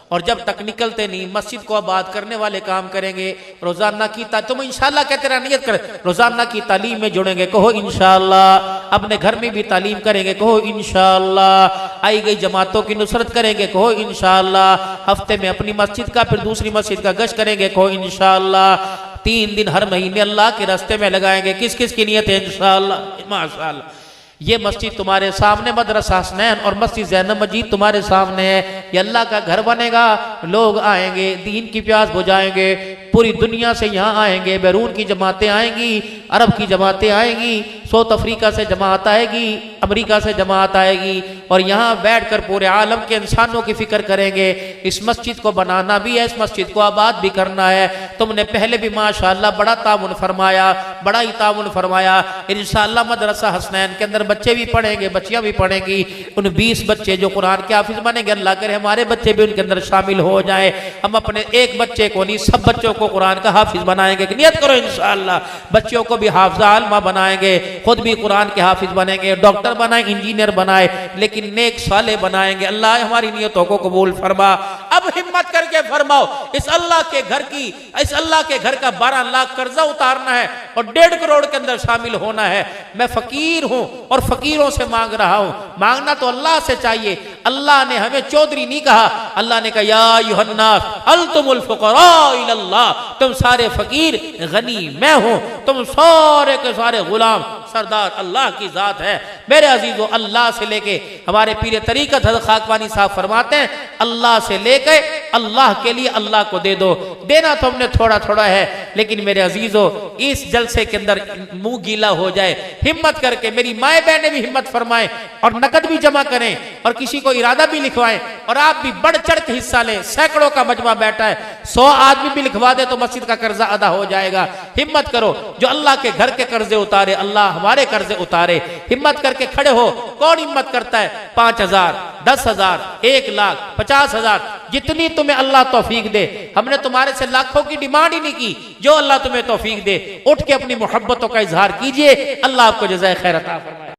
और जब तक निकलते नहीं, मस्जिद को आबाद करने वाले काम करेंगे। रोजाना की तुम इंशाअल्लाह कहते रहे, नियत करें, रोजाना की तालीम में जुड़ेंगे, कहो इंशाअल्लाह। अपने घर में भी तालीम करेंगे, कहो इंशाअल्लाह। आई गई जमातों की नुसरत करेंगे, कहो इंशाअल्लाह। हफ्ते में अपनी मस्जिद का फिर दूसरी मस्जिद का गश्त करेंगे, कहो इंशाअल्लाह। 3 दिन हर महीने अल्लाह के रास्ते में लगाएंगे। किस किस की नियत है? इंशाअल्लाह माशाअल्लाह। ये मस्जिद तुम्हारे सामने, मदरसा हसनैन और मस्जिद ज़ैनब मजीद तुम्हारे सामने है। ये अल्लाह का घर बनेगा, लोग आएंगे, दीन की प्यास बुझाएंगे, पूरी दुनिया से यहाँ आएंगे, बैरून की जमातें आएंगी, अरब की जमातें आएंगी, साउथ अफ्रीका से जमात आएगी, अमेरिका से जमात आएगी, और यहाँ बैठ कर पूरे आलम के इंसानों की फिक्र करेंगे। इस मस्जिद को बनाना भी है, इस मस्जिद को आबाद भी करना है। तुमने पहले भी माशाअल्लाह बड़ा ताउन फरमाया, बड़ा ही ताउन फरमाया। इंशाअल्लाह मदरसा हसनैन के अंदर बच्चे भी पढ़ेंगे, बच्चियां भी पढ़ेंगी। उन 20 बच्चे जो कुरान के हाफिज बनेंगे, अल्लाह करे हमारे बच्चे भी उनके अंदर शामिल हो जाए। हम अपने एक बच्चे को नहीं, सब बच्चों को कुरान का हाफिज बनाएंगे। नियत करो इंशाअल्लाह, बच्चों को भी हाफिज़ा आलमा बनाएंगे, खुद भी कुरान के हाफिज बनेंगे, डॉक्टर बनाए, इंजीनियर बनाए, लेकिन नेक साले बनाएंगे। अल्लाह हमारी नियतों को कबूल फरमा। अब हिम्मत करके फरमाओ, इस अल्लाह के घर की, इस अल्लाह के घर का 12 लाख कर्जा उतारना है और 1.5 करोड़ के अंदर शामिल होना है। मैं फकीर हूं और फकीरों से मांग रहा हूं। मांगना तो अल्लाह से चाहिए। अल्लाह ने हमें चौधरी नहीं कहा, अल्लाह ने कहा या अय्युहन्नास अंतुमुल फुकरा इलल्लाह, तुम सारे फकीर, गनी मैं हूं, तुम सारे के सारे गुलाम, सरदार अल्लाह की जात है। मेरे अजीजों, अल्लाह से लेके हमारे पीर तरीकत हज़रत खाकवानी साहब फरमाते हैं, अल्लाह से लेके अल्लाह के लिए अल्लाह को दे दो। देना तो हमने थोड़ा थोड़ा है, लेकिन मेरे अजीजों, इस जलसे के अंदर मुंह गीला हो जाए, हिम्मत करके मेरी माए बहनें भी हिम्मत फरमाएं और नकद भी जमा करें और किसी को इरादा भी लिखवाएं, और आप भी बढ़ चढ़ के हिस्सा लें। सैकड़ों का मजमा बैठा है, 100 आदमी भी लिखवा दे तो मस्जिद का कर्जा अदा हो जाएगा। हिम्मत करो, जो अल्लाह के घर के कर्जे उतारे, अल्लाह हमारे कर्जे उतारे। हिम्मत करके खड़े हो। कौन हिम्मत करता है? 5,000, 10,000, 1 लाख, 50,000, जितनी तुम्हें अल्लाह तौफीक दे। हमने तुम्हारे से लाखों की डिमांड ही नहीं की, जो अल्लाह तुम्हें तौफीक दे। उठ के अपनी मोहब्बतों का इजहार कीजिए। अल्लाह आपको जज़ाए खैर अता फरमाए।